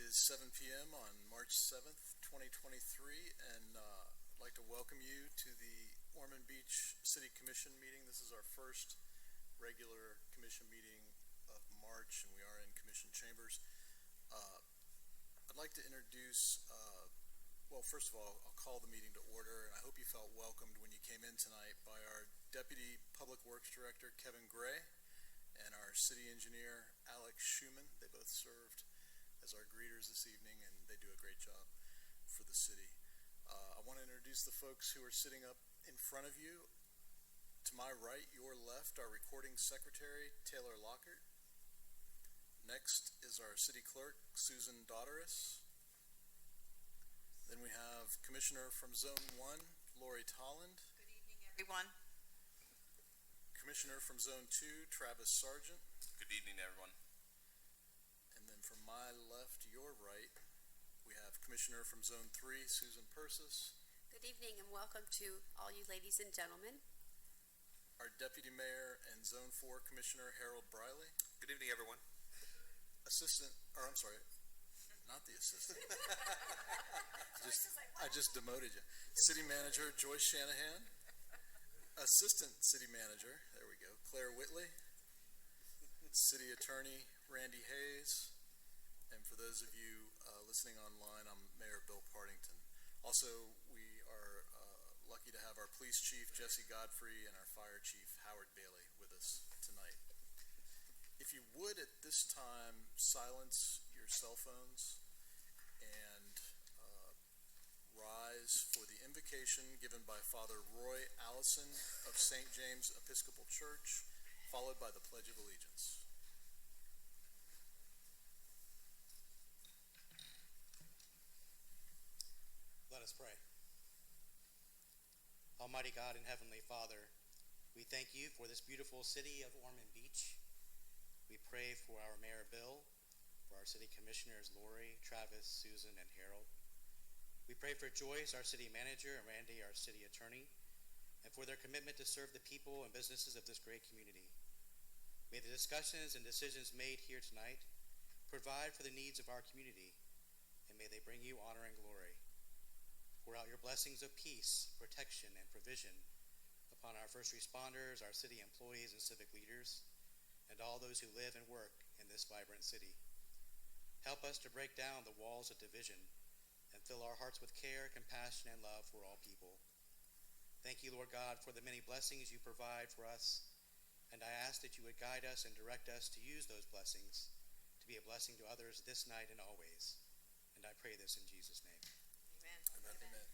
is 7 p.m. on March 7th, 2023, and I'd like to welcome you to the Ormond Beach City Commission meeting. This is our first regular commission meeting of March, and we are in commission chambers. I'd like to introduce, well, first of all, I'll call the meeting to order, and I hope you felt welcomed when you came in tonight by our Deputy Public Works Director, Kevin Gray, and our City Engineer, Alex Schumann. They both served as our greeters this evening, and they do a great job for the city. I want to introduce the folks who are sitting up in front of you. To my right, your left, our recording secretary, Taylor Lockhart. Next is our city clerk, Susan Dodderis. Then we have Commissioner from Zone 1, Lori Tolland. Good evening, everyone. Commissioner from Zone 2, Travis Sargent. Good evening, everyone. And then from my left, your right, we have Commissioner from Zone 3, Susan Persis. Good evening and welcome to all you ladies and gentlemen. Our Deputy Mayor and Zone 4 Commissioner, Harold Briley. Good evening, everyone. Not the assistant. I just demoted you. City Manager, Joyce Shanahan. Assistant City Manager, there we go, Claire Whitley. City Attorney, Randy Hayes. And for those of you listening online, I'm Mayor Bill Partington. Also, we are lucky to have our Police Chief, Jesse Godfrey, and our Fire Chief, Howard Bailey, with us tonight. If you would, at this time, silence your cell phones and rise for the invocation given by Father Roy Allison of St. James Episcopal Church, followed by the Pledge of Allegiance. Let us pray. Almighty God and Heavenly Father, we thank you for this beautiful city of Ormond Beach. We pray for our Mayor Bill, for our City Commissioners Lori, Travis, Susan, and Harold. We pray for Joyce, our City Manager, and Randy, our City Attorney, and for their commitment to serve the people and businesses of this great community. May the discussions and decisions made here tonight provide for the needs of our community, and may they bring you honor and glory. Pour out your blessings of peace, protection, and provision upon our first responders, our city employees and civic leaders, and all those who live and work in this vibrant city. Help us to break down the walls of division and fill our hearts with care, compassion, and love for all people. Thank you, Lord God, for the many blessings you provide for us, and I ask that you would guide us and direct us to use those blessings to be a blessing to others this night and always. And I pray this in Jesus' name. Amen. Amen.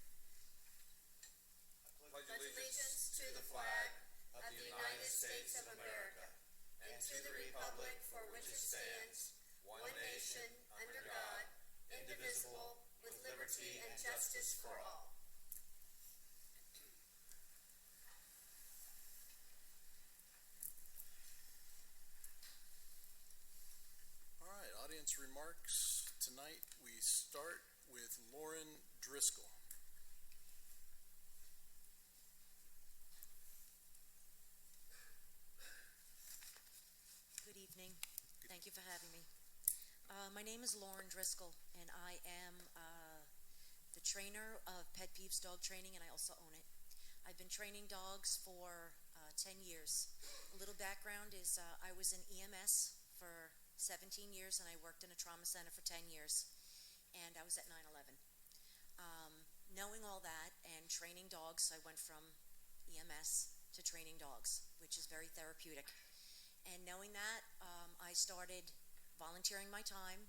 Pledge allegiance to the flag of the United States of America and to the republic for which it stands, one nation, under God, indivisible, with liberty and justice for all. All right, audience remarks. Tonight we start with Lauren Driscoll. Good evening. Thank you for having me. My name is Lauren Driscoll, and I am the trainer of Pet Peeves Dog Training, and I also own it. I've been training dogs for 10 years. A little background is I was in EMS for 17 years, and I worked in a trauma center for 10 years, and I was at 9/11. Knowing all that and training dogs, I went from EMS to training dogs, which is very therapeutic. And knowing that, I started volunteering my time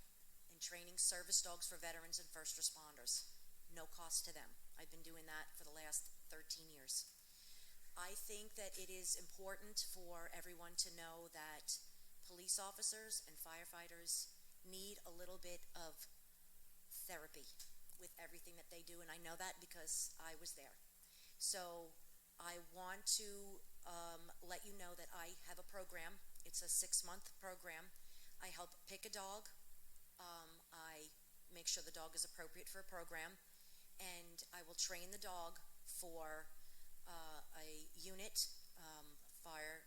and training service dogs for veterans and first responders. No cost to them. I've been doing that for the last 13 years. I think that it is important for everyone to know that police officers and firefighters need a little bit of therapy with everything that they do, and I know that because I was there. So I want to let you know that I have a program. It's a 6-month program. I help pick a dog. I make sure the dog is appropriate for a program, and I will train the dog for a unit, fire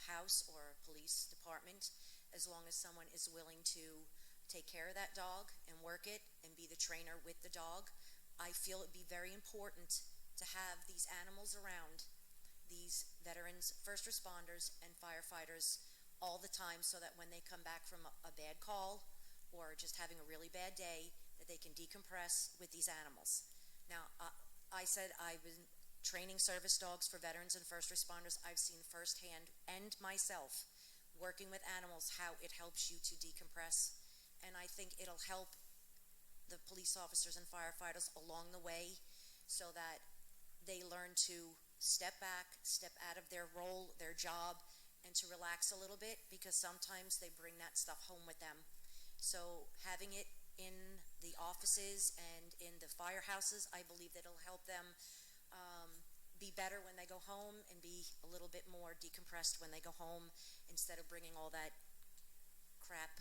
house or police department, as long as someone is willing to take care of that dog and work it and be the trainer with the dog. I feel it'd be very important to have these animals around, these veterans, first responders, and firefighters all the time, so that when they come back from a bad call or just having a really bad day, that they can decompress with these animals. Now, I said I've been training service dogs for veterans and first responders. I've seen firsthand, and myself, working with animals, how it helps you to decompress. And I think it'll help the police officers and firefighters along the way, so that they learn to step back, step out of their role, their job, and to relax a little bit, because sometimes they bring that stuff home with them. So having it in the offices and in the firehouses, I believe that it'll help them be better when they go home, and be a little bit more decompressed when they go home, instead of bringing all that crap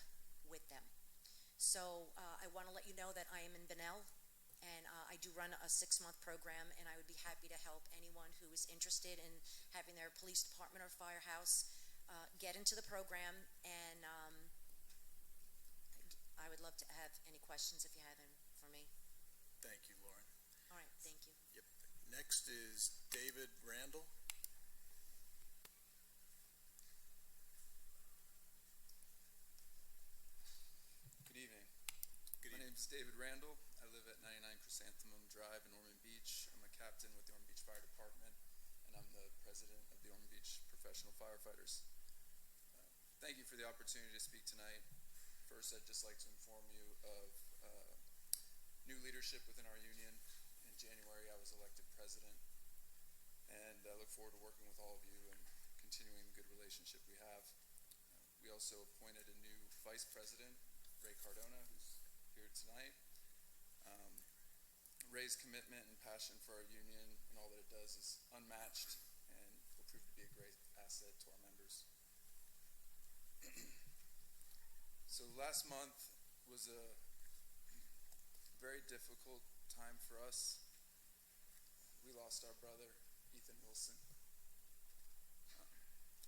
with them. So I want to let you know that I am in Benel, and I do run a 6-month program, and I would be happy to help anyone who is interested in having their police department or firehouse get into the program. And I would love to have any questions if you have them for me. Thank you, Lauren. All right, thank you. Yep. Next is David Randall. Good evening. Good My evening. name is David Randall. I live at 99 Chrysanthemum Drive in Ormond Beach. I'm a captain with the Ormond Beach Fire Department, and I'm the president of the Ormond Beach Professional Firefighters. Thank you for the opportunity to speak tonight. First, I'd just like to inform you of new leadership within our union. In January, I was elected president, and I look forward to working with all of you and continuing the good relationship we have. We also appointed a new vice president, Ray Cardona, who's here tonight. Ray's commitment and passion for our union and all that it does is unmatched, and will prove to be a great asset to our members. So last month was a very difficult time for us. We lost our brother, Ethan Wilson.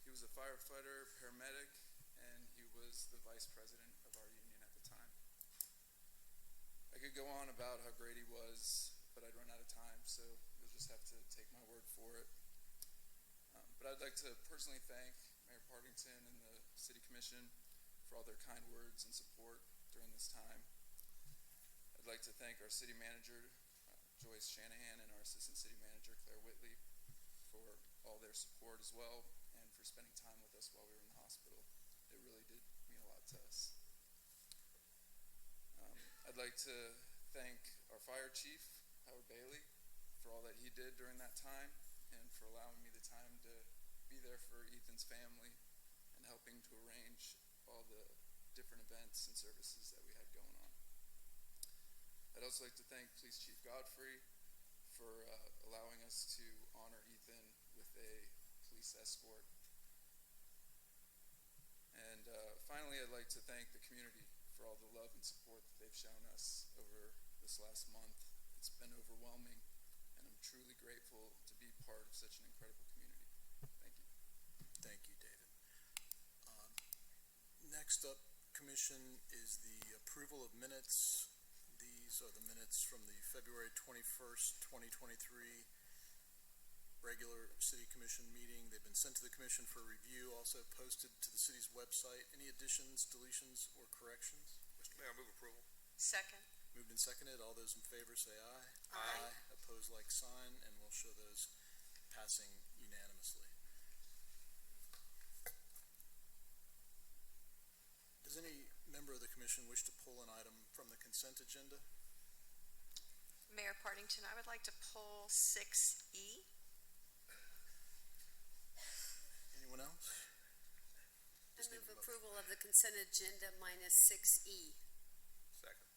He was a firefighter, paramedic, and he was the vice president of our union at the time. I could go on about how great he was, but I'd run out of time, so you'll just have to take my word for it. But I'd like to personally thank Mayor Partington and the City Commission for all their kind words and support during this time. I'd like to thank our city manager, Joyce Shanahan, and our assistant city manager, Claire Whitley, for all their support as well, and for spending time with us while we were in the hospital. It really did mean a lot to us. I'd like to thank our fire chief, Howard Bailey, for all that he did during that time, and for allowing me the time to be there for Ethan's family and helping to arrange all the different events and services that we had going on. I'd also like to thank Police Chief Godfrey for allowing us to honor Ethan with a police escort. And finally, I'd like to thank the community for all the love and support that they've shown us over this last month. It's been overwhelming, and I'm truly grateful to be part of such an incredible community. Thank you. Thank you, David. Next up, Commission, is the approval of minutes. These are the minutes from the February 21st, 2023 regular City Commission meeting. They've been sent to the Commission for review, also posted to the city's website. Any additions, deletions, or corrections? Mr. Mayor, I move approval. Second. Moved and seconded. All those in favor say aye. Aye. Opposed, like sign, and we'll show those passing unanimously. Does any member of the Commission wish to pull an item from the consent agenda? Mayor Partington, I would like to pull 6E. Anyone else? I Just need move a motion. approval of the consent agenda minus 6E. Second.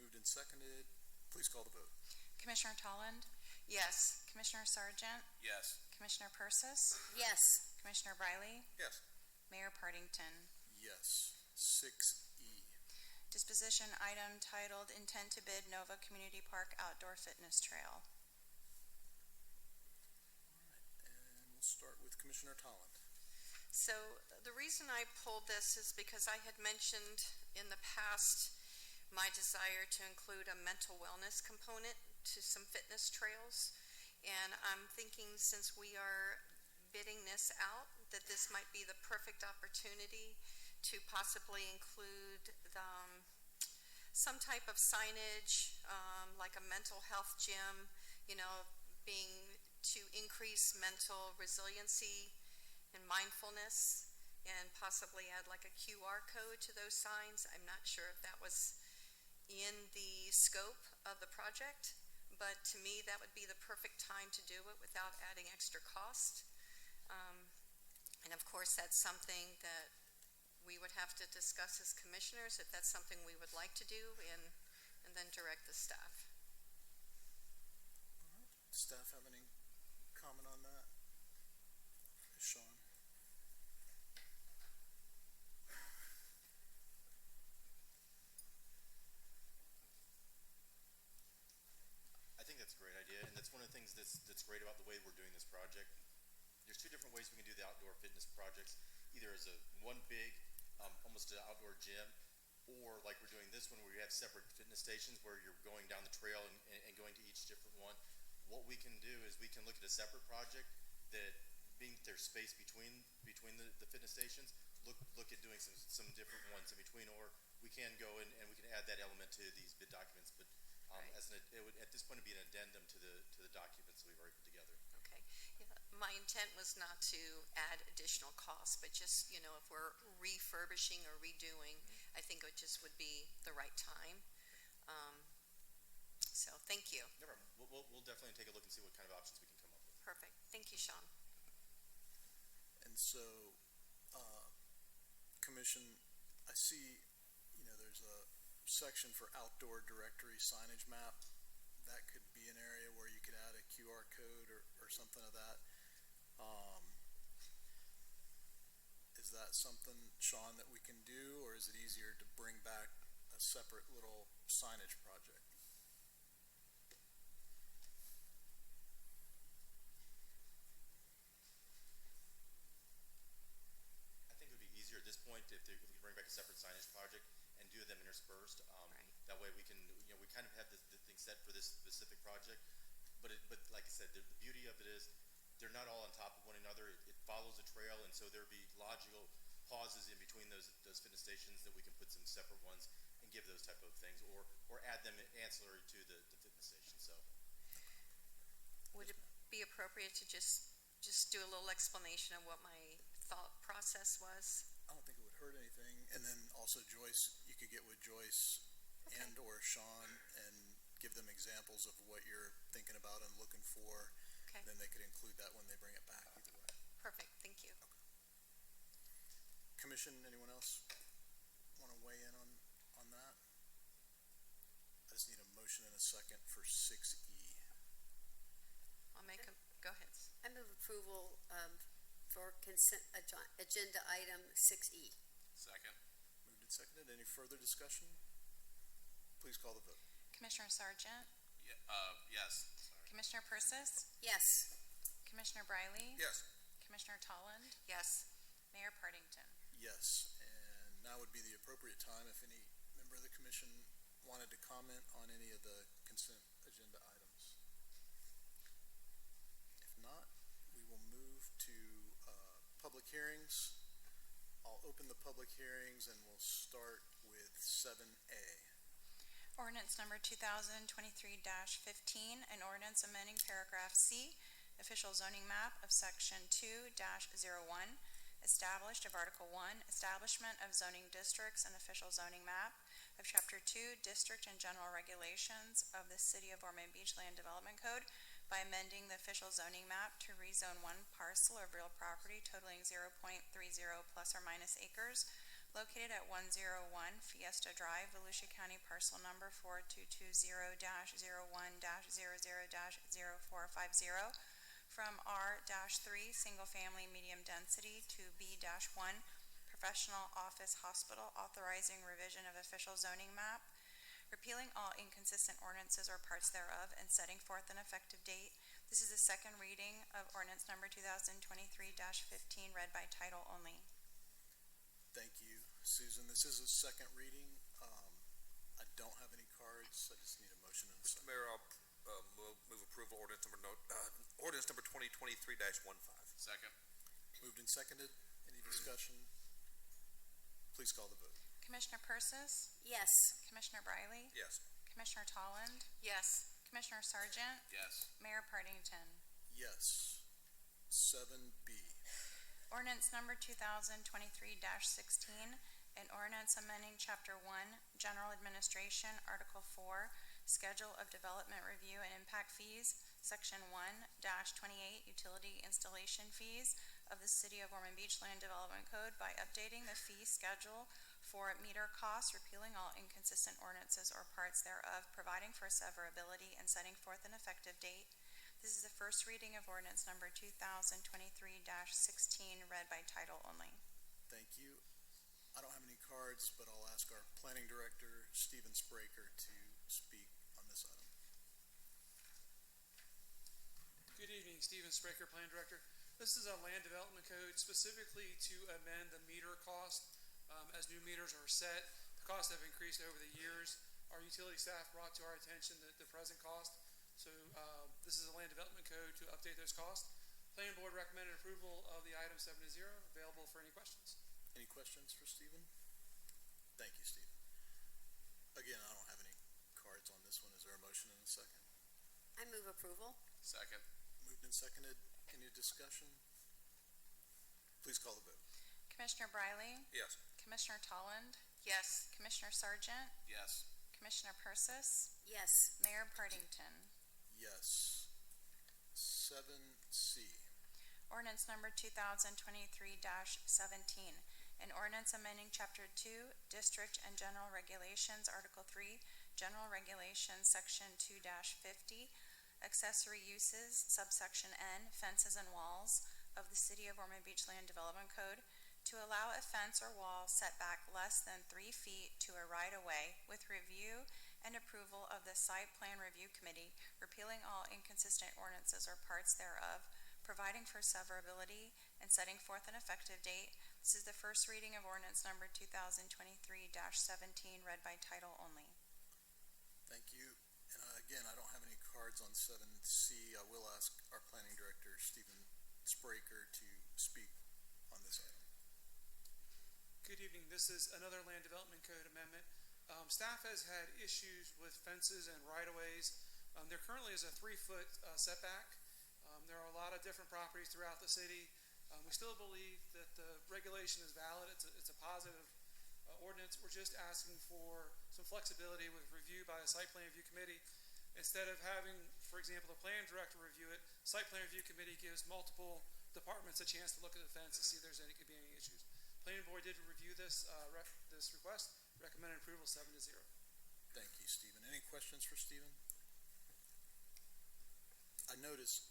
Moved and seconded. Please call the vote. Commissioner Tolland, Yes. Commissioner Sargent, Yes. Commissioner Persis, Yes. Commissioner Briley, Yes. Mayor Partington. Yes. 6E. Disposition item titled Intent to Bid Nova Community Park Outdoor Fitness Trail. And we'll start with Commissioner Tolland. So the reason I pulled this is because I had mentioned in the past my desire to include a mental wellness component to some fitness trails. And I'm thinking, since we are bidding this out, that this might be the perfect opportunity to possibly include some type of signage, like a mental health gym, being to increase mental resiliency and mindfulness, and possibly add like a QR code to those signs. I'm not sure if that was in the scope of the project, but to me, that would be the perfect time to do it without adding extra cost. And of course, that's something that we would have to discuss as commissioners, if that's something we would like to do, and then direct the staff. Staff have any comment on that? Sean? I think that's a great idea, and that's one of the things that's great about the way we're doing this project. There's two different ways we can do the outdoor fitness projects, either as one big, almost an outdoor gym, or like we're doing this one where you have separate fitness stations where you're going down the trail and going to each different one. What we can do is we can look at a separate project that, being there's space between the fitness stations, look at doing some different ones in between, or we can go in and we can add that element to these bid documents. But Right. it would at this point be an addendum to the documents that we've already put together. Okay. Yeah, my intent was not to add additional costs, but just, if we're refurbishing or redoing, I think it just would be the right time. So thank you. Never mind. We'll definitely take a look and see what kind of options we can come up with. Perfect. Thank you, Sean. And so, Commission, I see, there's a section for outdoor directory signage map. That could be an area where you could add a QR code or something of that. Is that something, Sean, that we can do, or is it easier to bring back a separate little signage project? I think it would be easier at this point if we can bring back a separate signage project and do them interspersed. Right. That way we can, we kind of have the thing set for this specific project. But like I said, the beauty of it is they're not all on top of one another. It follows a trail, and so there'd be logical pauses in between those fitness stations that we can put some separate ones and give those type of things, or add them ancillary to the fitness station. So Would it be appropriate to just do a little explanation of what my thought process was? I don't think it would hurt anything. And then also Joyce, you could get with Joyce Okay. and or Sean and give them examples of what you're thinking about and looking for. Okay. Then they could include that when they bring it back either way. Perfect. Thank you. Commission, anyone else want to weigh in on that? I just need a motion and a second for 6E. I'll make go ahead. I move approval for consent agenda item 6E. Second. Moved and seconded. Any further discussion? Please call the vote. Commissioner Sargent, Yes. Sorry. Commissioner Persis, Yes. Commissioner Briley, Yes. Commissioner Tolland, Yes. Mayor Partington. Yes, and now would be the appropriate time if any member of the commission wanted to comment on any of the consent agenda items. If not, we will move to public hearings. I'll open the public hearings and we'll start with 7A. Ordinance number 2023-15, an ordinance amending paragraph C, official zoning map of section 2-01, established of Article 1, establishment of zoning districts and official zoning map of Chapter 2, District and General Regulations of the City of Ormond Beach Land Development Code by amending the official zoning map to rezone one parcel of real property totaling 0.30 plus or minus acres located at 101 Fiesta Drive, Volusia County, parcel number 4220-01-00-0450, from R-3 Single Family Medium Density to B-1 Professional Office Hospital, authorizing revision of official zoning map, repealing all inconsistent ordinances or parts thereof, and setting forth an effective date. This is the second reading of ordinance number 2023-15, read by title only. Thank you. Susan. This is a second reading. I don't have any cards. I just need a motion and a Mr. second. Mayor, I'll move approval ordinance number 2023-15. Second. Moved and seconded. Any discussion? Please call the vote. Commissioner Persis, Yes. Commissioner Briley, Yes. Commissioner Tolland, Yes. Commissioner Sargent, Yes. Mayor Partington. Yes. 7B. Ordinance number 2023-16, an ordinance amending Chapter 1, General Administration, Article 4, Schedule of Development Review and Impact Fees, Section 1-28, Utility Installation Fees of the City of Ormond Beach Land Development Code by updating the fee schedule for meter costs, repealing all inconsistent ordinances or parts thereof, providing for severability, and setting forth an effective date. This is the first reading of ordinance number 2023-16, read by title only. Thank you. I don't have any cards, but I'll ask our planning director, Stephen Spraker, to speak on this item. Good evening, Stephen Spraker, Plan Director. This is a land development code specifically to amend the meter cost. As new meters are set, the costs have increased over the years. Our utility staff brought to our attention the present cost. So this is a land development code to update those costs. Planning Board recommended approval of the item 7-0, available for any questions. Any questions for Stephen? Thank you, Stephen. Again, I don't have any cards on this one. Is there a motion and a second? I move approval. Second. Moved and seconded. Any discussion? Please call the vote. Commissioner Briley, Yes. Commissioner Tolland, Yes. Commissioner Sargent, Yes. Commissioner Persis, Yes. Mayor Partington. Yes. 7C. Ordinance number 2023-17, an ordinance amending Chapter 2, District and General Regulations, Article 3, General Regulations, Section 2-50, Accessory Uses, subsection N, Fences and Walls of the City of Ormond Beach Land Development Code to allow a fence or wall set back less than 3 feet to a right-of-way with review and approval of the Site Plan Review Committee, repealing all inconsistent ordinances or parts thereof, providing for severability, and setting forth an effective date. This is the first reading of ordinance number 2023-17, read by title only. Thank you. And again, I don't have any cards on 7C. I will ask our planning director, Stephen Spraker, to speak on this item. Good evening. This is another land development code amendment. Staff has had issues with fences and right-of-ways. There currently is a 3-foot setback. There are a lot of different properties throughout the city. We still believe that the regulation is valid. It's a positive ordinance. We're just asking for some flexibility with review by a site plan review committee. Instead of having, for example, the plan director review it, site plan review committee gives multiple departments a chance to look at the fence to see if could be any issues. Planning board did review this request, recommended approval 7-0. Thank you, Stephen. Any questions for Stephen? I noticed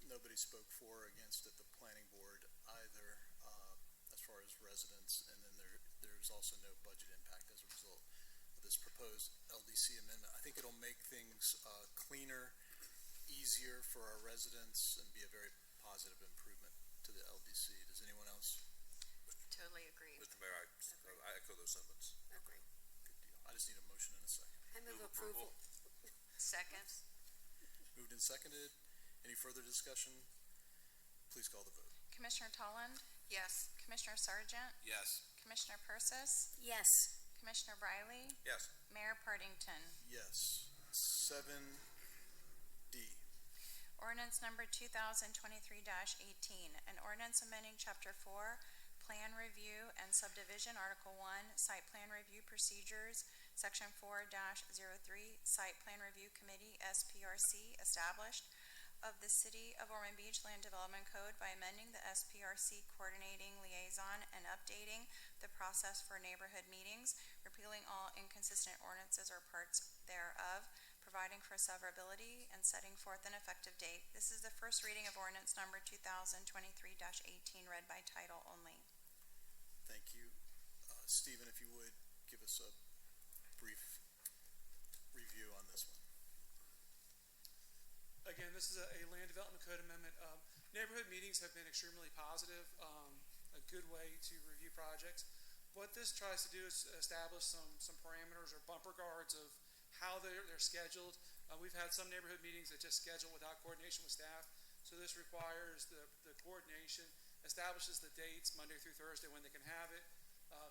nobody spoke for or against at the planning board either, as far as residents, and then there's also no budget impact as a result of this proposed LDC amendment. I think it'll make things cleaner, easier for our residents, and be a very positive improvement to the LDC. Does anyone else? Totally agree. Mr. Mayor, I echo those sentiments. Agree. Good deal. I just need a motion and a second. I move approval. Second. Moved and seconded. Any further discussion? Please call the vote. Commissioner Tolland, Yes. Commissioner Sargent, Yes. Commissioner Persis, Yes. Commissioner Briley, Yes. Mayor Partington. Yes. 7D. Ordinance number 2023-18, an ordinance amending Chapter 4, Plan Review and Subdivision, Article 1, Site Plan Review Procedures, Section 4-03, Site Plan Review Committee, SPRC, established of the City of Ormond Beach Land Development Code by amending the SPRC coordinating liaison and updating the process for neighborhood meetings, repealing all inconsistent ordinances or parts thereof, providing for severability, and setting forth an effective date. This is the first reading of ordinance number 2023-18, read by title only. Thank you. Stephen, if you would, give us a brief review on this one. Again, this is a land development code amendment. Neighborhood meetings have been extremely positive, a good way to review projects. What this tries to do is establish some parameters or bumper guards of how they're scheduled. We've had some neighborhood meetings that just schedule without coordination with staff, so this requires the coordination, establishes the dates, Monday through Thursday, when they can have it.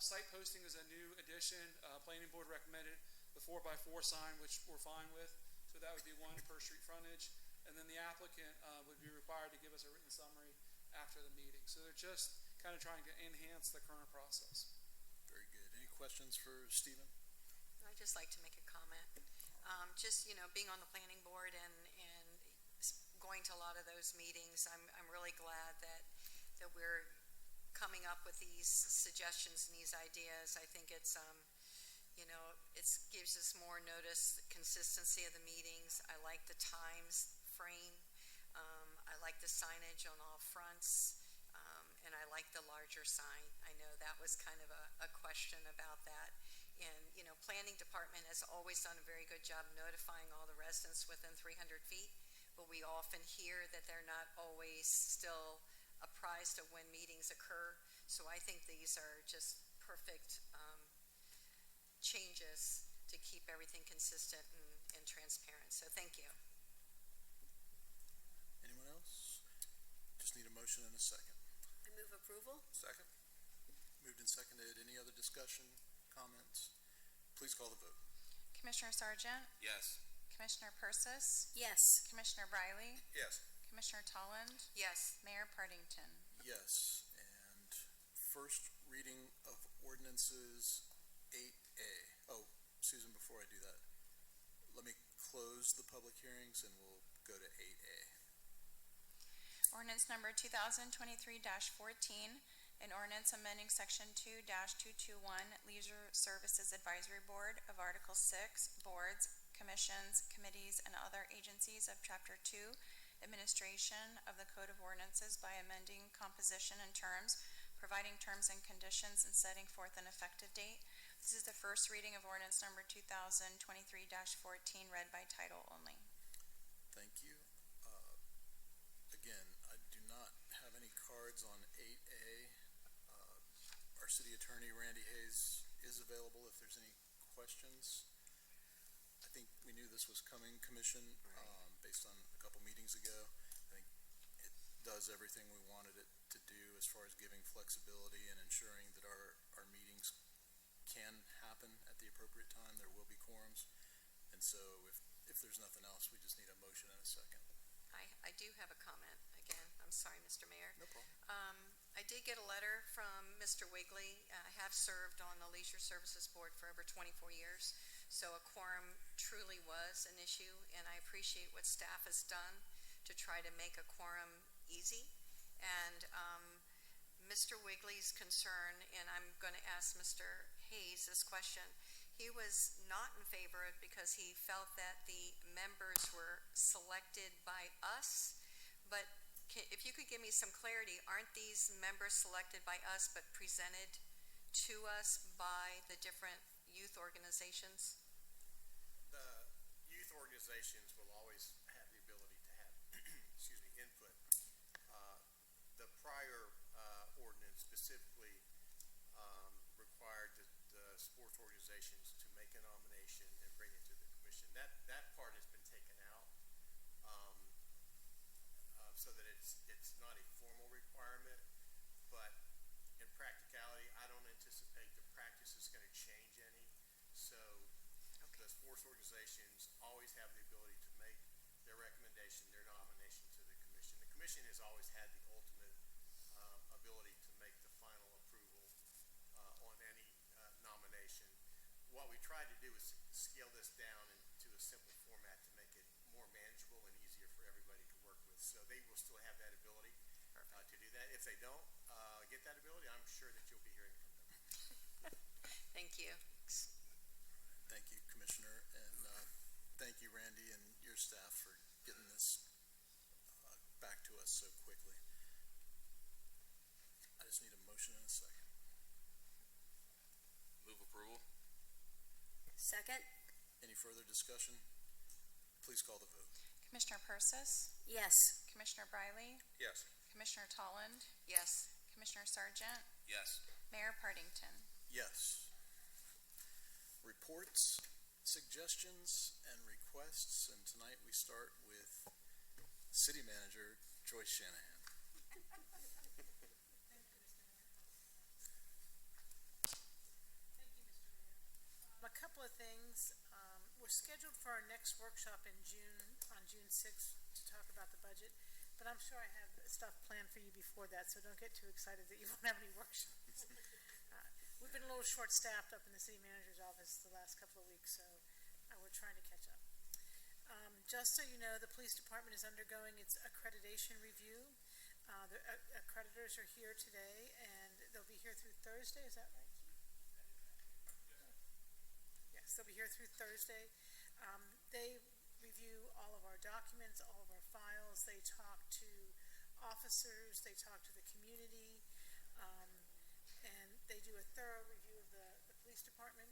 Site posting is a new addition. Planning board recommended the 4x4 sign, which we're fine with, so that would be one per street frontage. And then the applicant would be required to give us a written summary after the meeting. So they're just kind of trying to enhance the current process. Very good. Any questions for Stephen? I'd just like to make a comment. Just, being on the planning board and going to a lot of those meetings, I'm really glad that we're coming up with these suggestions and these ideas. I think it's, it gives us more notice, consistency of the meetings. I like the times frame. I like the signage on all fronts. And I like the larger sign. I know that was kind of a question about that. And, planning department has always done a very good job notifying all the residents within 300 feet, but we often hear that they're not always still apprised of when meetings occur. So I think these are just perfect changes to keep everything consistent and transparent. So thank you. Anyone else? Just need a motion and a second. I move approval. Second? Moved and seconded. Any other discussion, comments? Please call the vote. Commissioner Sargent, Yes. Commissioner Persis, Yes. Commissioner Briley, Yes. Commissioner Tolland, Yes. Mayor Partington. Yes. And first reading of ordinances 8A. Oh, Susan, before I do that, let me close the public hearings and we'll go to 8A. Ordinance number 2023-14, an ordinance amending section 2-221 Leisure Services Advisory Board of Article 6, Boards, Commissions, Committees, and other agencies of Chapter 2, Administration of the Code of Ordinances by amending composition and terms, providing terms and conditions, and setting forth an effective date. This is the first reading of ordinance number 2023-14, read by title only. Thank you. Again, I do not have any cards on 8A. Our city attorney, Randy Hayes, is available if there's any questions. I think we knew this was coming, Commission, based on a couple meetings ago. I think it does everything we wanted it to do as far as giving flexibility and ensuring that our meetings can happen at the appropriate time. There will be quorums. And so if there's nothing else, we just need a motion and a second. I do have a comment again. I'm sorry, Mr. Mayor. No problem. I did get a letter from Mr. Wigley. I have served on the Leisure Services Board for over 24 years, so a quorum truly was an issue, and I appreciate what staff has done to try to make a quorum easy. And Mr. Wigley's concern, and I'm going to ask Mr. Hayes this question, he was not in favor of it because he felt that the members were selected by us, but if you could give me some clarity, aren't these members selected by us but presented to us by the different youth organizations? The youth organizations will always have the ability to have, input. The prior ordinance specifically required the sports organizations to make a nomination and bring it to the commission. That part has been taken out. So that it's not a formal requirement, but in practicality, I don't anticipate the practice is going to change any. So the sports organizations always have the ability to make their recommendation, their nomination to the commission. The commission has always had the ultimate ability to make the final approval on any nomination. What we tried to do is scale this down into a simple format to make it more manageable and easier for everybody to work with. So they will still have that ability to do that. If they don't get that ability, I'm sure that you'll be hearing from them. Thank you. Thank you, Commissioner, and thank you, Randy, and your staff for getting this back to us so quickly. I just need a motion and a second. Move approval? Second. Any further discussion? Please call the vote. Commissioner Persis, Yes. Commissioner Briley, Yes. Commissioner Tolland, Yes. Commissioner Sargent, Yes. Mayor Partington. Yes. Reports, suggestions, and requests, and tonight we start with City Manager Joyce Shanahan. A couple of things. We're scheduled for our next workshop in June, on June 6th, to talk about the budget, but I'm sure I have stuff planned for you before that, so don't get too excited that you won't have any workshops. We've been a little short-staffed up in the city manager's office the last couple of weeks, so we're trying to catch up. Just so you know, the police department is undergoing its accreditation review. The accreditors are here today, and they'll be here through Thursday, is that right? Yes, they'll be here through Thursday. They review all of our documents, all of our files. They talk to officers, they talk to the community, and they do a thorough review of the police department.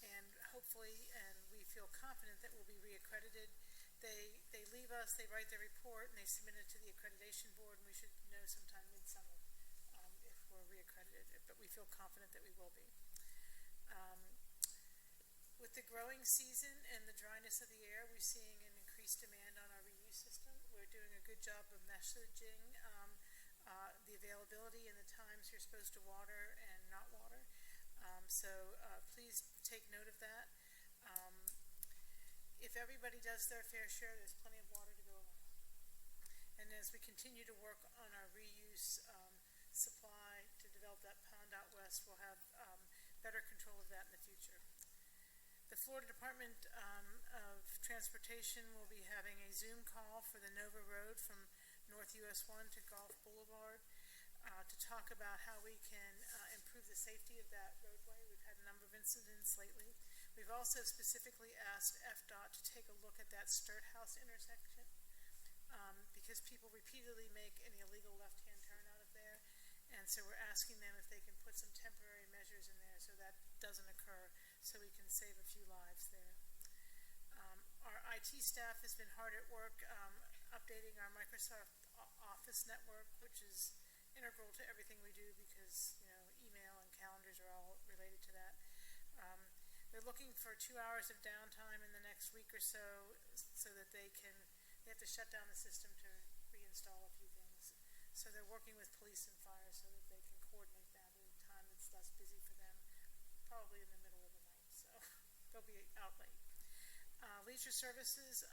And hopefully, and we feel confident that we'll be reaccredited. They leave us, they write their report, and they submit it to the accreditation board, and we should know sometime midsummer if we're reaccredited, but we feel confident that we will be. With the growing season and the dryness of the air, we're seeing an increased demand on our reuse system. We're doing a good job of messaging the availability and the times you're supposed to water and not water. So please take note of that. If everybody does their fair share, there's plenty of water to go around. And as we continue to work on our reuse supply to develop that pond out west, we'll have better control of that in the future. The Florida Department of Transportation will be having a Zoom call for the Nova Road from North US 1 to Gulf Boulevard to talk about how we can improve the safety of that roadway. We've had a number of incidents lately. We've also specifically asked FDOT to take a look at that Sturt House intersection because people repeatedly make an illegal left-hand turn out of there. And so we're asking them if they can put some temporary measures in there so that doesn't occur, so we can save a few lives there. Our IT staff has been hard at work updating our Microsoft Office network, which is integral to everything we do because, email and calendars are all related to that. They're looking for 2 hours of downtime in the next week or so that they have to shut down the system to reinstall a few things. So they're working with police and fire so that they can coordinate that at a time that's less busy for them, probably in the middle of the night, so they'll be out late. Leisure services,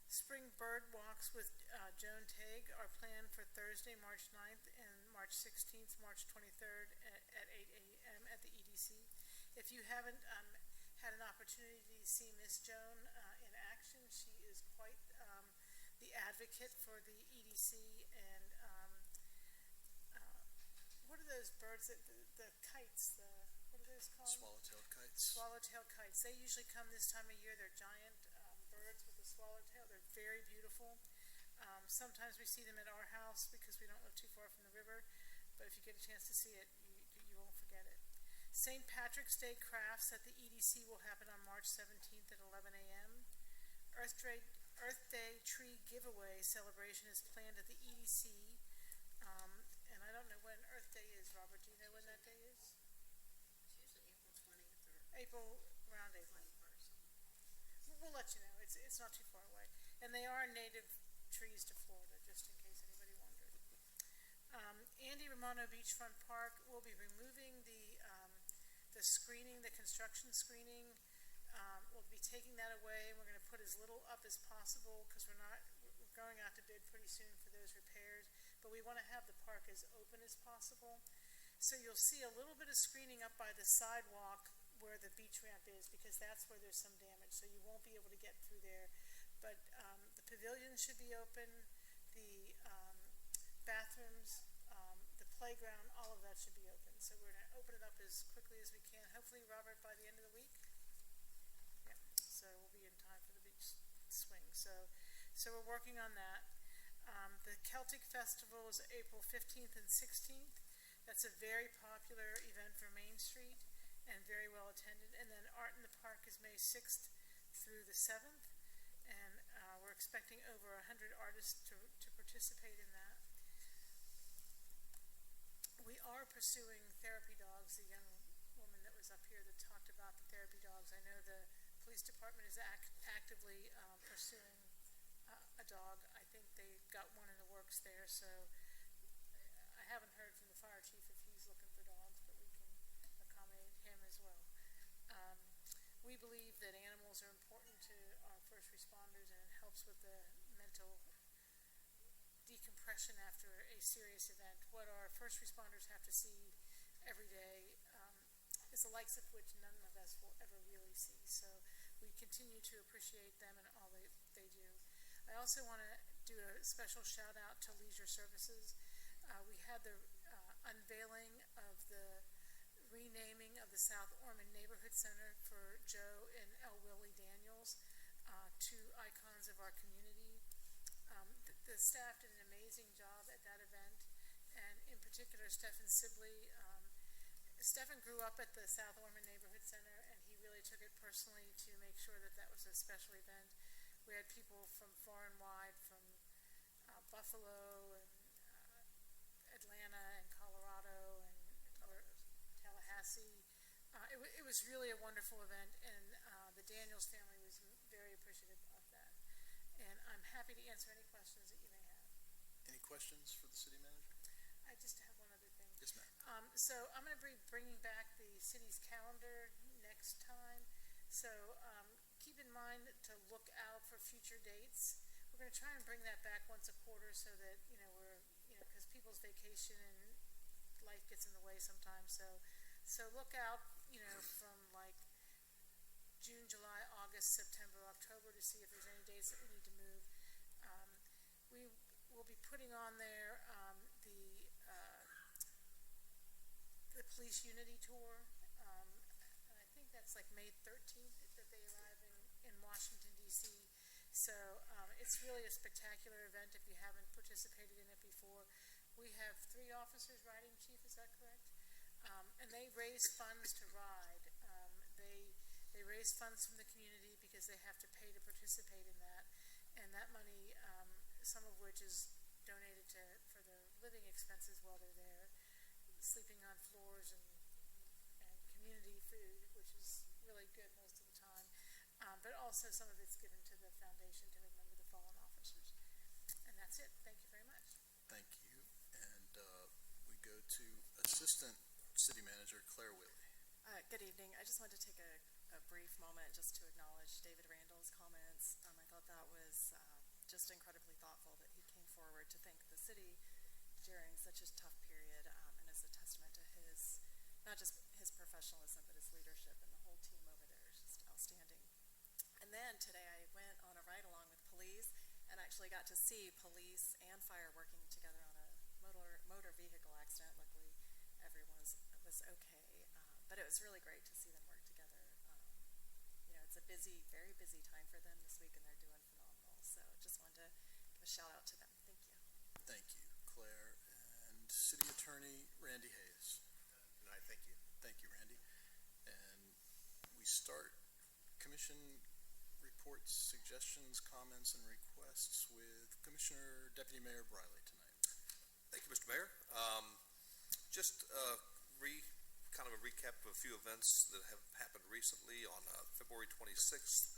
spring bird walks with Joan Tague are planned for Thursday, March 9th and March 16th, March 23rd at 8 a.m. at the EDC. If you haven't had an opportunity to see Miss Joan in action, she is quite the advocate for the EDC, and what are those birds that the kites, what are those called? Swallowtail kites. Swallowtail kites. They usually come this time of year. They're giant birds with a swallowtail. They're very beautiful. Sometimes we see them at our house because we don't live too far from the river, but if you get a chance to see it, you won't forget it. St. Patrick's Day crafts at the EDC will happen on March 17th at 11 a.m. Earth Day tree giveaway celebration is planned at the EDC. And I don't know when Earth Day is, Robert. Do you know when that day is? It's usually April 20th or April, around April. 21st. We'll let you know. It's not too far away. And they are native trees to Florida, just in case anybody wondered. Andy Romano Beachfront Park will be removing the screening, the construction screening. We'll be taking that away. We're going to put as little up as possible because we're going out to bid pretty soon for those repairs. But we want to have the park as open as possible. So you'll see a little bit of screening up by the sidewalk where the beach ramp is because that's where there's some damage. So you won't be able to get through there. But the pavilion should be open, the bathrooms, the playground, all of that should be open. So we're going to open it up as quickly as we can. Hopefully, Robert, by the end of the week. Yeah. So we'll be in time for the beach swing. So we're working on that. The Celtic Festival is April 15th and 16th. That's a very popular event for Main Street and very well attended. And then Art in the Park is May 6th through the 7th. And we're expecting over 100 artists to participate in that. We are pursuing therapy dogs, the young was up here that talked about the therapy dogs. I know the police department is actively pursuing a dog. I think they got one in the works there, so I haven't heard from the fire chief if he's looking for dogs, but we can accommodate him as well. We believe that animals are important to our first responders, and it helps with the mental decompression after a serious event. What our first responders have to see every day is the likes of which none of us will ever really see. So we continue to appreciate them and all they do. I also want to do a special shout out to Leisure Services. We had the unveiling of the renaming of the South Ormond Neighborhood Center for Joe and L. Willie Daniels, two icons of our community. The staff did an amazing job at that event, and in particular, Stephen Sibley. Stephen grew up at the South Ormond Neighborhood Center, and he really took it personally to make sure that that was a special event. We had people from far and wide, from Buffalo and Atlanta and Colorado and Tallahassee. It was really a wonderful event, and the Daniels family was very appreciative of that. And I'm happy to answer any questions that you may have. Any questions for the city manager? I just have one other thing. Yes, ma'am. So I'm going to be bringing back the city's calendar next time. So keep in mind to look out for future dates. We're going to try and bring that back once a quarter so that, because people's vacation and life gets in the way sometimes. So look out, from like June, July, August, September, October to see if there's any dates that we need to move. We will be putting on there the Police Unity Tour. I think that's like May 13th that they arrive in Washington, D.C. So it's really a spectacular event if you haven't participated in it before. We have 3 officers riding, Chief, is that correct? And they raise funds to ride. They raise funds from the community because they have to pay to participate in that. And that money, some of which is donated for their living expenses while they're there, sleeping on floors and community food, which is really good most of the time. But also some of it's given to the foundation to remember the fallen officers. And that's it. Thank you very much. Thank you. And we go to Assistant City Manager Claire Whitley. Good evening. I just wanted to take a brief moment just to acknowledge David Randall's comments. I thought that was just incredibly thoughtful that he came forward to thank the city during such a tough period, and as a testament to his, not just his professionalism, but his leadership, and the whole team over there is just outstanding. And then today I went on a ride along with police and actually got to see police and fire working together on a motor vehicle accident. Luckily, everyone was okay. But it was really great to see them work together. It's a busy, very busy time for them this week, and they're doing phenomenal. So just wanted to give a shout out to them. Thank you. Thank you, Claire. And City Attorney Randy Hayes. And I thank you. Thank you, Randy. And we start commission reports, suggestions, comments, and requests with Commissioner Deputy Mayor Briley tonight. Thank you, Mr. Mayor. Just kind of a recap of a few events that have happened recently. On February 26th,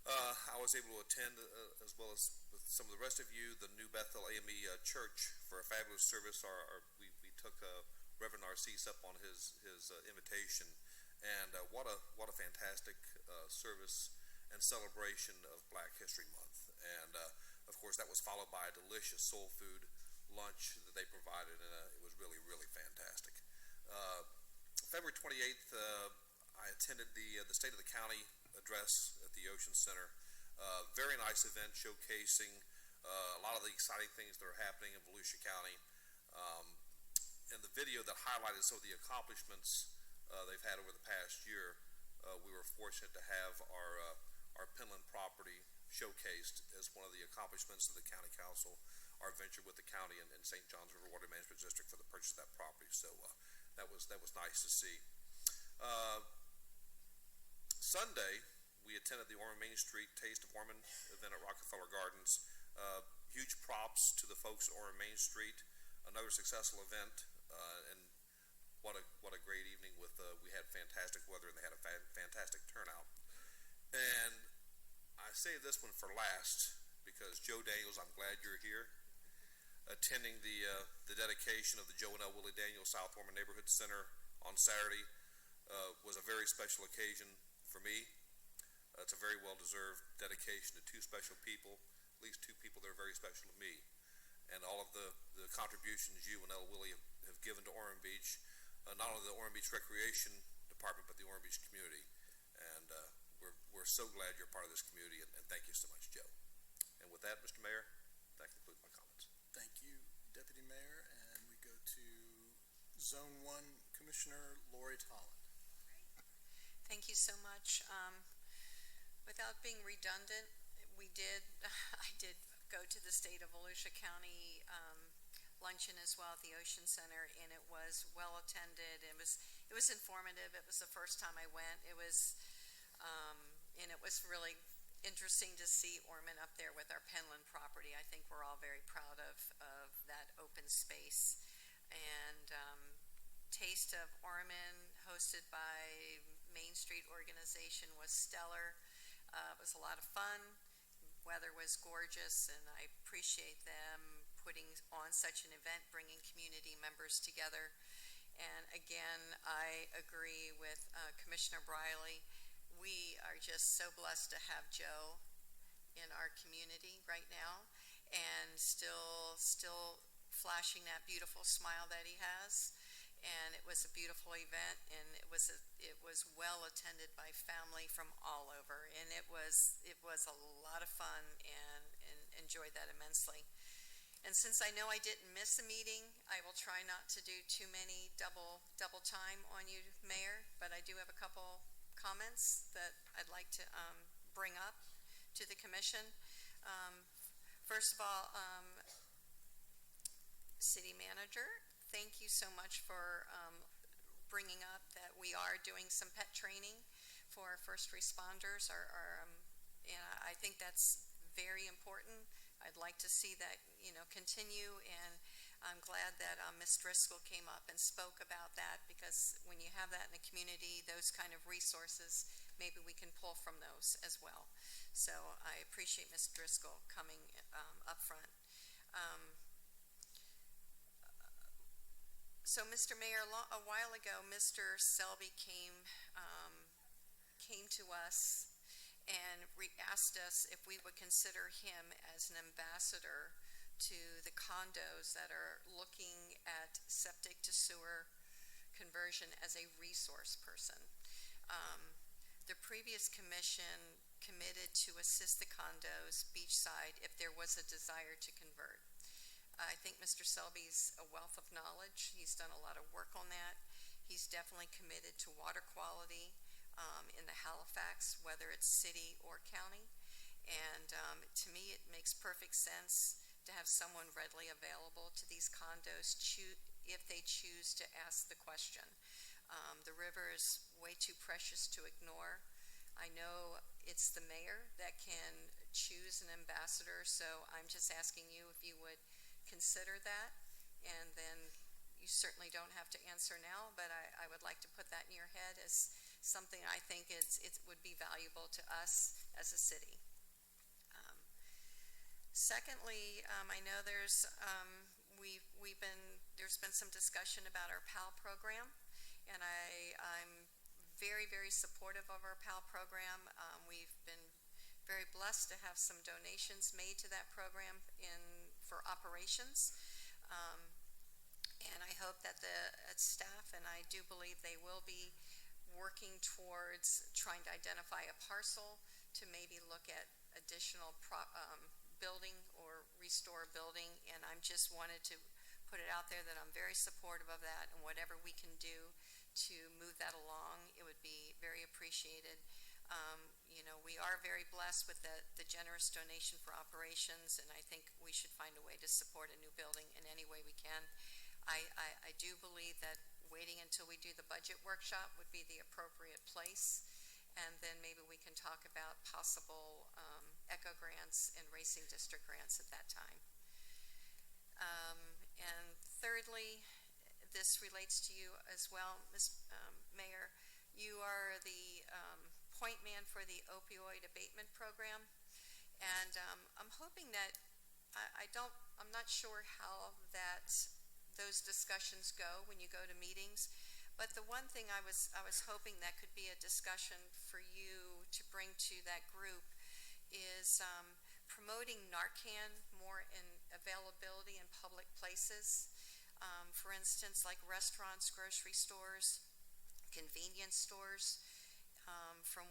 I was able to attend, as well as with some of the rest of you, the New Bethel AME Church for a fabulous service. We took Reverend Narcisse up on his invitation, and what a fantastic service and celebration of Black History Month. And of course, that was followed by a delicious soul food lunch that they provided, and it was really, really fantastic. February 28th, I attended the State of the County address at the Ocean Center. Very nice event showcasing a lot of the exciting things that are happening in Volusia County. And the video that highlighted some of the accomplishments they've had over the past year, we were fortunate to have our Penland property showcased as one of the accomplishments of the County Council, our venture with the county and St. John's River Water Management District for the purchase of that property. So that was nice to see. Sunday, we attended the Ormond Main Street Taste of Ormond event at Rockefeller Gardens. Huge props to the folks at Ormond Main Street. Another successful event. And what a great evening with, we had fantastic weather and they had a fantastic turnout. And I save this one for last because Joe Daniels, I'm glad you're here, attending the dedication of the Joe and L. Willie Daniels South Ormond Neighborhood Center on Saturday was a very special occasion for me. It's a very well-deserved dedication to two special people, at least two people that are very special to me, and all of the contributions you and L. Willie have given to Ormond Beach, not only the Ormond Beach Recreation Department, but the Ormond Beach community. And we're so glad you're part of this community, and thank you so much, Joe. And with that, Mr. Mayor, that concludes my comments. Thank you, Deputy Mayor, and we go to Zone 1 Commissioner Lori Tolland. Thank you so much. Without being redundant, I did go to the State of Volusia County luncheon as well at the Ocean Center, and it was well attended. It was informative. It was the first time I went. And it was really interesting to see Ormond up there with our Penland property. I think we're all very proud of that open space. And Taste of Ormond, hosted by Main Street Organization, was stellar. It was a lot of fun. Weather was gorgeous, and I appreciate them putting on such an event, bringing community members together. And again, I agree with Commissioner Briley. We are just so blessed to have Joe in our community right now, and still flashing that beautiful smile that he has. And it was a beautiful event, and it was well attended by family from all over, and it was a lot of fun, and enjoyed that immensely. And since I know I didn't miss a meeting, I will try not to do too many double time on you, Mayor, but I do have a couple comments that I'd like to bring up to the commission. First of all, City Manager, thank you so much for bringing up that we are doing some pet training for our first responders. And I think that's very important. I'd like to see that, continue, and I'm glad that Ms. Driscoll came up and spoke about that, because when you have that in a community, those kind of resources, maybe we can pull from those as well. So I appreciate Ms. Driscoll coming up front. So, Mr. Mayor, a while ago, Mr. Selby came to us and asked us if we would consider him as an ambassador to the condos that are looking at septic to sewer conversion as a resource person. The previous commission committed to assist the condos beachside if there was a desire to convert. I think Mr. Selby's a wealth of knowledge. He's done a lot of work on that. He's definitely committed to water quality in the Halifax, whether it's city or county. And to me, it makes perfect sense to have someone readily available to these condos if they choose to ask the question. The river is way too precious to ignore. I know it's the mayor that can choose an ambassador, so I'm just asking you if you would consider that, and then you certainly don't have to answer now, but I would like to put that in your head as something I think it would be valuable to us as a city. Secondly, I know there's been some discussion about our PAL program, and I'm very, very supportive of our PAL program. We've been very blessed to have some donations made to that program for operations, and I hope that the staff, and I do believe they will be working towards trying to identify a parcel to maybe look at additional building or restore building. And I'm just wanted to put it out there that I'm very supportive of that, and whatever we can do to move that along, it would be very appreciated. We are very blessed with the generous donation for operations, and I think we should find a way to support a new building in any way we can. I do believe that waiting until we do the budget workshop would be the appropriate place, and then maybe we can talk about possible ECHO grants and racing district grants at that time. And thirdly, this relates to you as well, Ms. Mayor. You are the point man for the opioid abatement program. And I'm hoping that, I'm not sure how those discussions go when you go to meetings. But the one thing I was hoping that could be a discussion for you to bring to that group is promoting Narcan more in availability in public places. For instance, like restaurants, grocery stores, convenience stores. From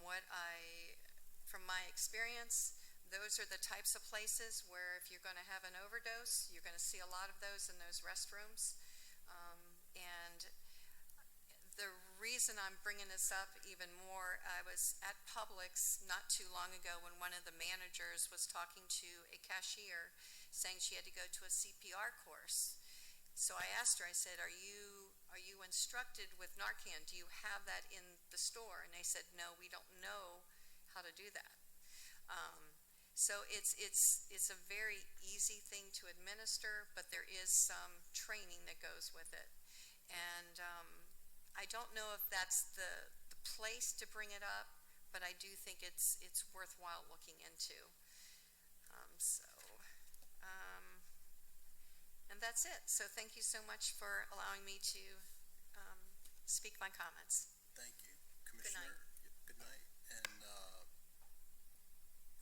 my experience, those are the types of places where if you're going to have an overdose, you're going to see a lot of those in those restrooms. And the reason I'm bringing this up even more, I was at Publix not too long ago when one of the managers was talking to a cashier saying she had to go to a CPR course. So I asked her, I said, are you instructed with Narcan? Do you have that in the store? And they said, no, we don't know how to do that. So it's a very easy thing to administer, but there is some training that goes with it. And I don't know if that's the place to bring it up, but I do think it's worthwhile looking into. And that's it. So thank you so much for allowing me to speak my comments. Thank you, Commissioner. Good night. And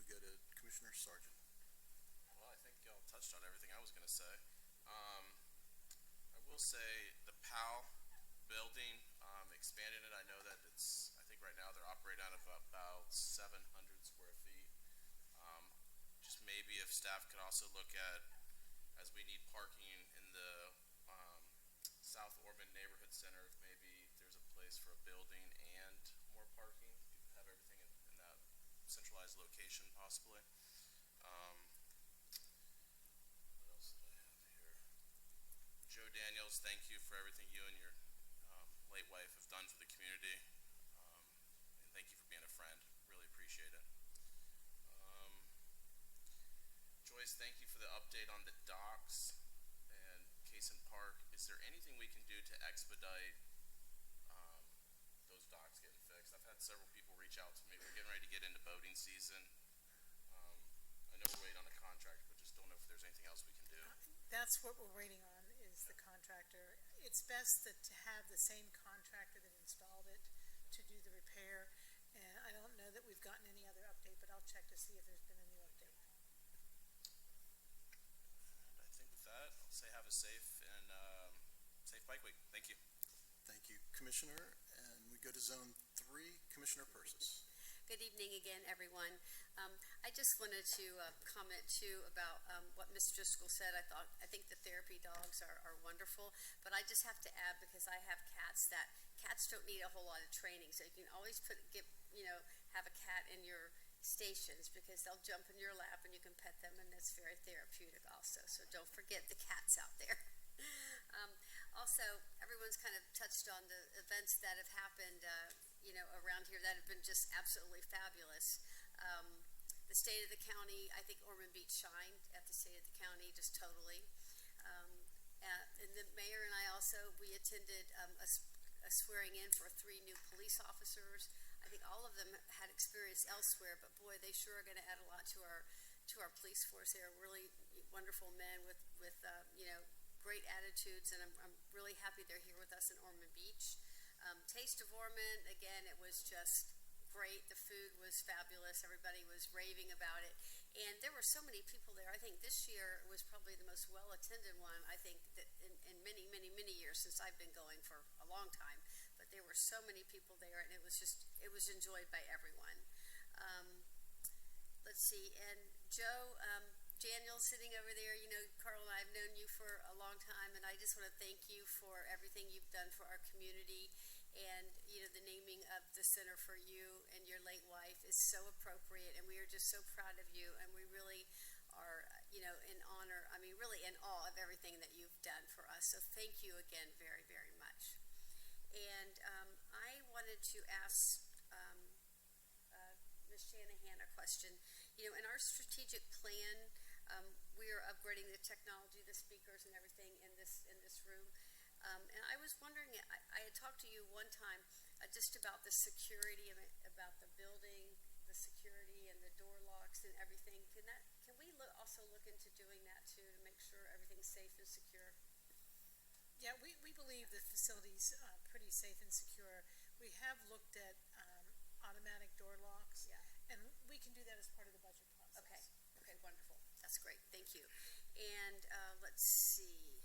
we go to Commissioner Sargent. Well, I think y'all touched on everything I was going to say. I will say the POW building, expanding it, I know that I think right now they're operating out of about 700 square feet. Just maybe if staff could also look at, as we need parking in the South Ormond Neighborhood Center, if maybe there's a place for a building and more parking, you could have everything in that centralized location possibly. What else did I have here? Joe Daniels, thank you for everything you and your late wife have done for the community. And thank you for being a friend. Really appreciate it. Joyce, thank you for the update on the docks and Cason Park. Is there anything we can do to expedite those docks getting fixed? I've had several people reach out to me. We're getting ready to get into boating season. I know we're waiting on a contractor, but just don't know if there's anything else we can do. That's what we're waiting on, is the contractor. It's best to have the same contractor that installed it to do the repair. And I don't know that we've gotten any other update, but I'll check to see if there's been a new update. And I think with that, I'll say have a safe Bike Week. Thank you. Thank you, Commissioner. And we go to Zone 3, Commissioner Persis. Good evening again, everyone. I just wanted to comment too about what Ms. Driscoll said. I think the therapy dogs are wonderful, but I just have to add, because I have cats, that cats don't need a whole lot of training. So you can always have a cat in your stations, because they'll jump in your lap and you can pet them, and that's very therapeutic also. So don't forget the cats out there. Also, everyone's kind of touched on the events that have happened, around here that have been just absolutely fabulous. The state of the county, I think Ormond Beach shined at the state of the county just totally. And the mayor and I also, we attended a swearing in for 3 new police officers. I think all of them had experience elsewhere, but boy, they sure are going to add a lot to our police force. They're really wonderful men with great attitudes, and I'm really happy they're here with us in Ormond Beach. Taste of Ormond, again, it was just great. The food was fabulous. Everybody was raving about it. And there were so many people there. I think this year was probably the most well-attended one, I think, that in many, many, many years, since I've been going for a long time. But there were so many people there, and it was enjoyed by everyone. Let's see, and Joe, Daniel sitting over there, Carl and I have known you for a long time, and I just want to thank you for everything you've done for our community. And, the naming of the center for you and your late wife is so appropriate, and we are just so proud of you, and we really are, in honor, really in awe of everything that you've done for us. So thank you again very, very much. And I wanted to ask Ms. Shanahan a question. In our strategic plan, we are upgrading the technology, the speakers and everything in this room. And I was wondering, I had talked to you one time just about the security of it, about the building, the security and the door locks and everything. Can we also look into doing that too, to make sure everything's safe and secure? Yeah, we believe the facility's pretty safe and secure. We have looked at automatic door locks. Yeah. And we can do that as part of the budget process. Okay, wonderful. That's great, thank you. And let's see.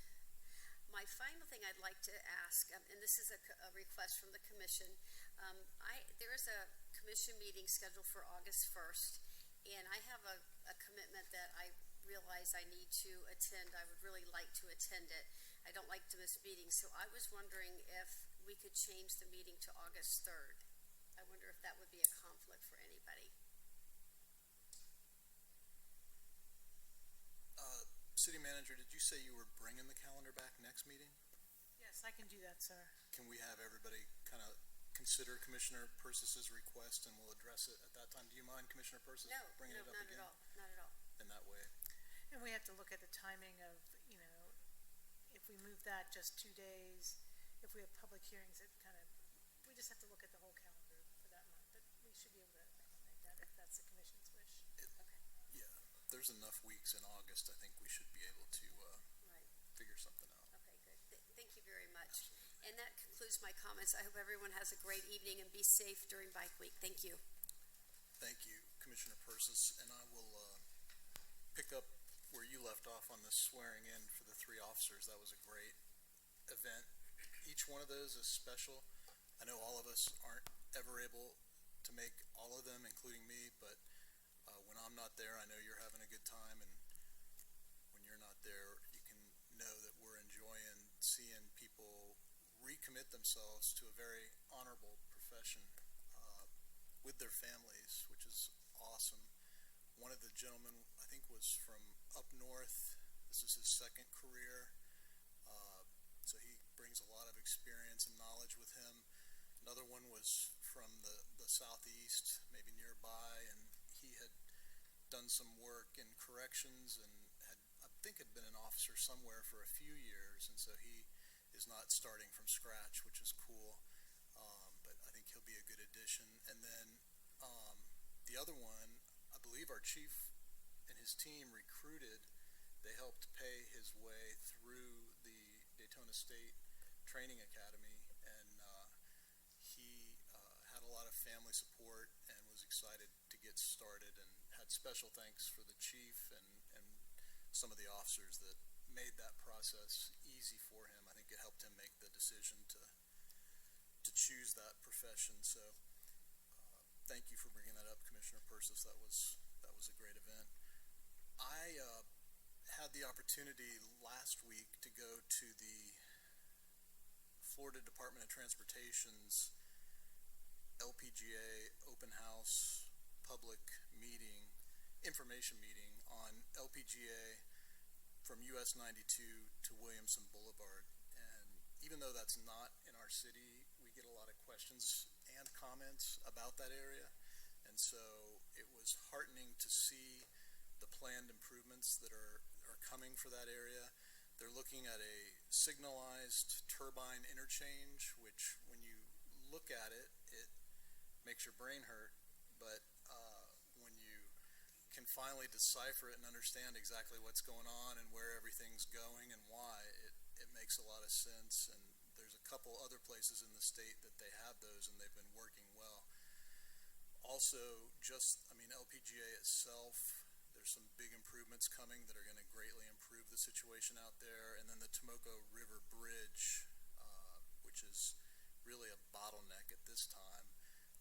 My final thing I'd like to ask, and this is a request from the commission. There is a commission meeting scheduled for August 1st, and I have a commitment that I realize I need to attend. I would really like to attend it. I don't like to miss meetings, so I was wondering if we could change the meeting to August 3rd. I wonder if that would be a conflict for anybody. City Manager, did you say you were bringing the calendar back next meeting? Yes, I can do that, sir. Can we have everybody kind of consider Commissioner Persis's request and we'll address it at that time? Do you mind, Commissioner Persis, No, bringing it up not again? at all, not at all. In that way? And we have to look at the timing of, if we move that just 2 days, if we have public hearings, we just have to look at the whole calendar for that month. But we should be able to accommodate that if that's the commission's wish. Yeah, there's enough weeks in August, I think we should be able to Right. figure something out. Okay, good. Thank you very much. And that concludes my comments. I hope everyone has a great evening and be safe during Bike Week. Thank you. Thank you, Commissioner Persis, and I will pick up where you left off on the swearing in for the 3 officers. That was a great event. Each one of those is special. I know all of us aren't ever able to make all of them, including me, but when I'm not there, I know you're having a good time, and when you're not there, you can know that we're enjoying seeing people recommit themselves to a very honorable profession with their families, which is awesome. One of the gentlemen, I think, was from up north. This is his second career, so he brings a lot of experience and knowledge with him. Another one was from the southeast, maybe nearby, and he had done some work in corrections and I think had been an officer somewhere for a few years, and so he is not starting from scratch, which is cool. But I think he'll be a good addition. And then the other one, I believe our chief and his team recruited. They helped pay his way through the Daytona State Training Academy, and he had a lot of family support and was excited to get started, and had special thanks for the chief and some of the officers that made that process easy for him. I think it helped him make the decision to choose that profession. So thank you for bringing that up, Commissioner Persis. That was a great event. I had the opportunity last week to go to the Florida Department of Transportation's LPGA open house public meeting, information meeting on LPGA from US 92 to Williamson Boulevard. And even though that's not in our city, we get a lot of questions and comments about that area. And so it was heartening to see the planned improvements that are coming for that area. They're looking at a signalized turbine interchange, which when you look at it, it makes your brain hurt. But when you can finally decipher it and understand exactly what's going on and where everything's going and why, it makes a lot of sense. And there's a couple other places in the state that they have those, and they've been working well. Also, LPGA itself, there's some big improvements coming that are going to greatly improve the situation out there. And then the Tomoko River Bridge, which is really a bottleneck at this time,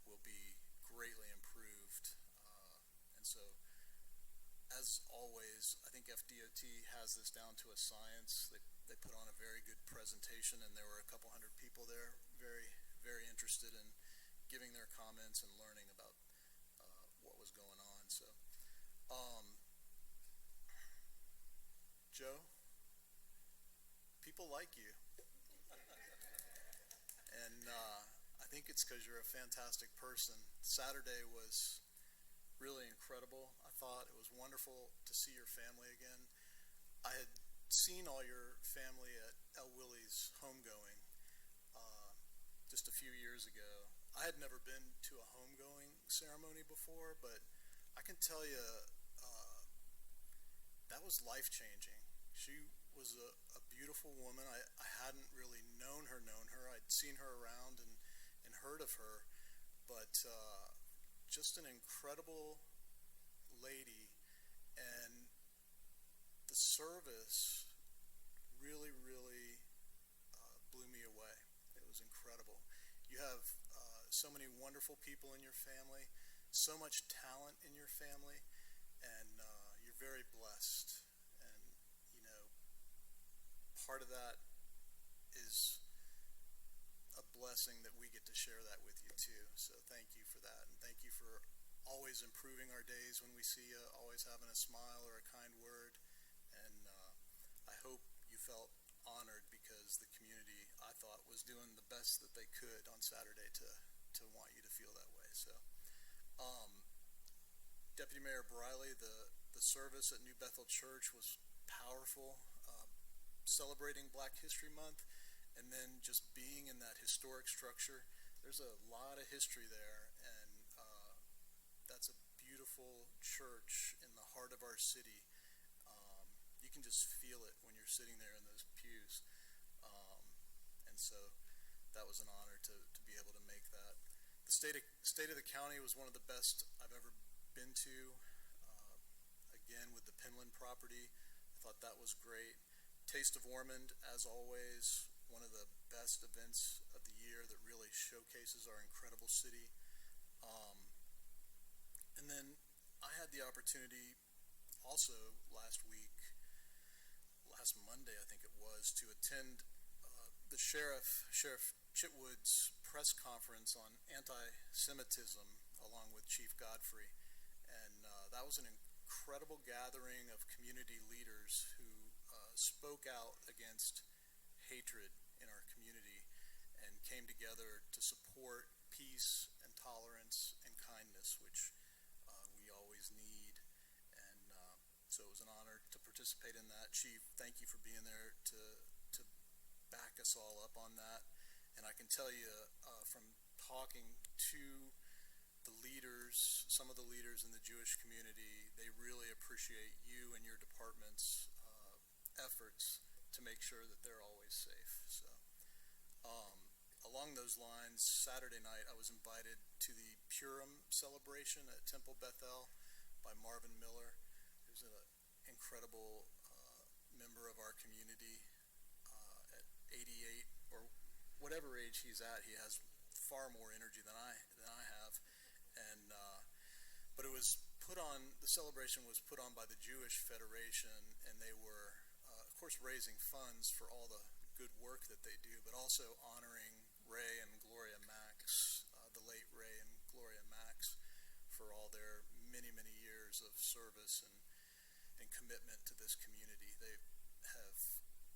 will be greatly improved. And so, as always, I think FDOT has this down to a science. They put on a very good presentation, and there were a couple hundred people there, very, very interested in giving their comments and learning about what was going on. So, Joe, people like you. And I think it's because you're a fantastic person. Saturday was really incredible. I thought it was wonderful to see your family again. I had seen all your family El Willie's homegoing just a few years ago. I had never been to a homegoing ceremony before, but I can tell you that was life-changing. She was a beautiful woman. I hadn't really known her. I'd seen her around and heard of her, but just an incredible lady, and the service really, really blew me away. It was incredible. You have so many wonderful people in your family, so much talent in your family, and you're very blessed. And, you know, part of that is a blessing that we get to share that with you too. So thank you for that, and thank you for always improving our days when we see you, always having a smile or a kind word. And I hope you felt honored because the community, I thought, was doing the best that they could on Saturday to want you to feel that way. So Deputy Mayor Briley, the service at New Bethel Church was powerful, celebrating Black History Month, and then just being in that historic structure. There's a lot of history there, and that's a beautiful church in the heart of our city. You can just feel it when you're sitting there in those pews. And so that was an honor to be able to make that. The state of the county was one of the best I've ever been to. Again, with the Penland property, I thought that was great. Taste of Ormond, as always, one of the best events of the year that really showcases our incredible city. And then I had the opportunity also last Monday, I think it was, to attend the Sheriff Chitwood's press conference on anti-Semitism along with Chief Godfrey. And that was an incredible gathering of community leaders who spoke out against hatred in our community and came together to support peace and tolerance and kindness, which we always need. And so it was an honor to participate in that. Chief, thank you for being there to back us all up on that. And I can tell you from talking to the leaders, some of the leaders in the Jewish community, they really appreciate you and your department's efforts to make sure that they're always safe. So along those lines, Saturday night I was invited to the Purim celebration at Temple Bethel by Marvin Miller, who's an incredible member of our community. At 88 or whatever age he's at, he has far more energy than I have. And but it was put on. The celebration was put on by the Jewish Federation, and they were, of course, raising funds for all the good work that they do, but also honoring Ray and Gloria Max, the late Ray and Gloria Max, for all their many, many years of service and commitment to this community. They have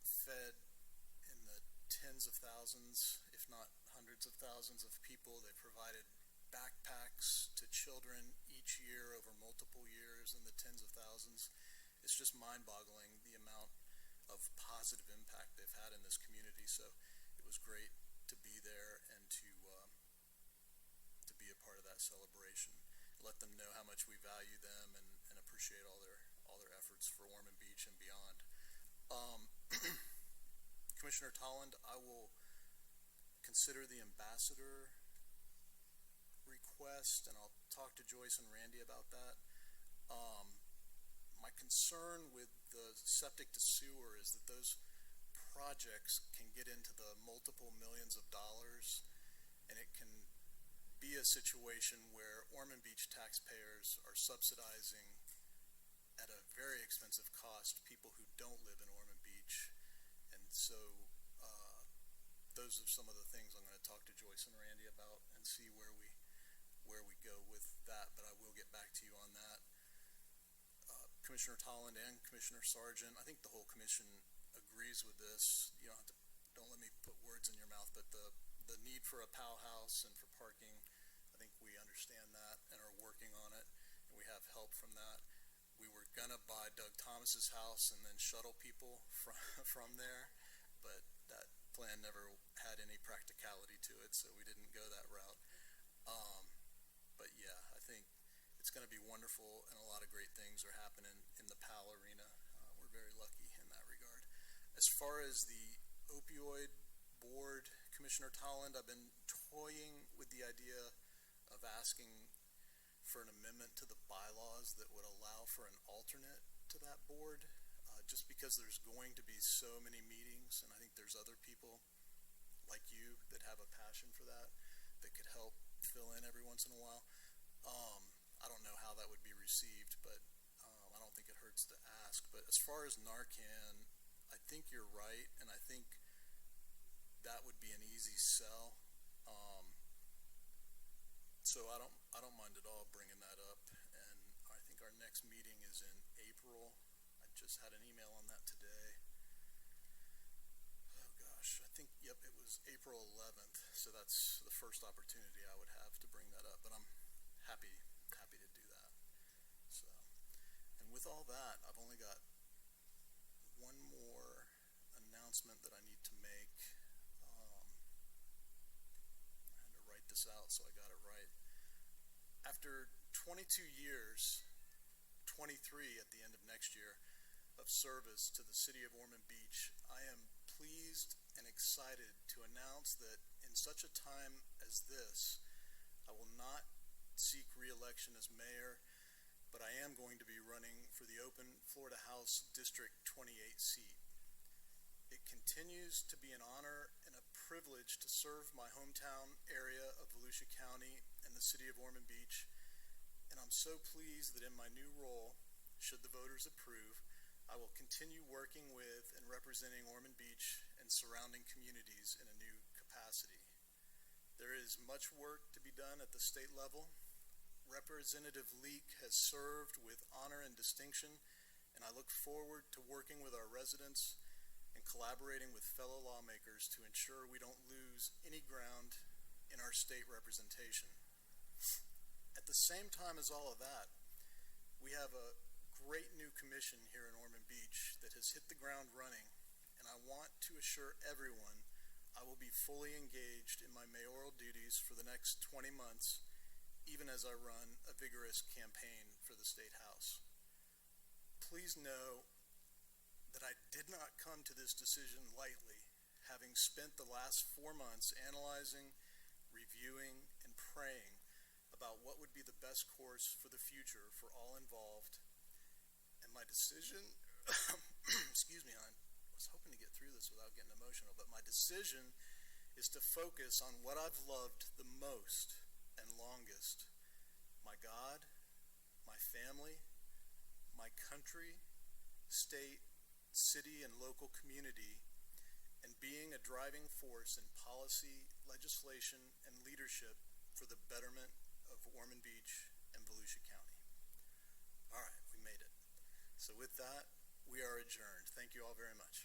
fed in the tens of thousands, if not hundreds of thousands of people. They provided backpacks to children each year over multiple years in the tens of thousands. It's just mind-boggling the amount of positive impact they've had in this community. So it was great to be there and to be a part of that celebration. Let them know how much we value them and appreciate all their efforts for Ormond Beach and beyond. Commissioner Tolland, I will consider the ambassador request, and I'll talk to Joyce and Randy about that. My concern with the septic to sewer is that those projects can get into the multiple millions of dollars, and it can be a situation where Ormond Beach taxpayers are subsidizing at a very expensive cost people who don't live in Ormond Beach. And so those are some of the things I'm going to talk to Joyce and Randy about and see where we go with that, but I will get back to you on that. Commissioner Tolland and Commissioner Sargent, I think the whole commission agrees with this. You don't let me put words in your mouth, but the need for a POW house and for parking, I think we understand that and are working on it, and we have help from that. We were gonna buy Doug Thomas's house and then shuttle people from there, but plan never had any practicality to it, so we didn't go that route. But yeah, I think it's going to be wonderful, and a lot of great things are happening in the PAL arena. We're very lucky in that regard. As far as the opioid board, Commissioner Tolland, I've been toying with the idea of asking for an amendment to the bylaws that would allow for an alternate to that board, just because there's going to be so many meetings, and I think there's other people like you that have a passion for that could help fill in every once in a while. I don't know how that would be received, but I don't think it hurts to ask. But as far as Narcan, I think you're right, and I think that would be an easy sell. So I don't mind at all bringing that up, and I think our next meeting is in April. I just had an email on that today. Oh gosh, I think, yep, it was April 11th, so that's the first opportunity I would have to bring that up, but I'm happy to do that. So, and with all that, I've only got one more announcement that I need to make. I had to write this out, so I got it right. After 22 years, 23 at the end of next year, of service to the city of Ormond Beach, I am pleased and excited to announce that in such a time as this, I will not seek re-election as mayor, but I am going to be running for the open Florida House District 28 seat. It continues to be an honor and a privilege to serve my hometown area of Volusia County and the city of Ormond Beach, and I'm so pleased that in my new role, should the voters approve, I will continue working with and representing Ormond Beach and surrounding communities in a new capacity. There is much work to be done at the state level. Representative Leak has served with honor and distinction, and I look forward to working with our residents and collaborating with fellow lawmakers to ensure we don't lose any ground in our state representation. At the same time as all of that, we have a great new commission here in Ormond Beach that has hit the ground running, and I want to assure everyone I will be fully engaged in my mayoral duties for the next 20 months, even as I run a vigorous campaign for the State House. Please know that I did not come to this decision lightly, having spent the last 4 months analyzing, reviewing, and praying about what would be the best course for the future for all involved. And my decision, excuse me, I was hoping to get through this without getting emotional, but my decision is to focus on what I've loved the most and longest: my God, my family, my country, state, city, and local community, and being a driving force in policy, legislation, and leadership for the betterment of Ormond Beach and Volusia County. All right, we made it. So with that, we are adjourned. Thank you all very much.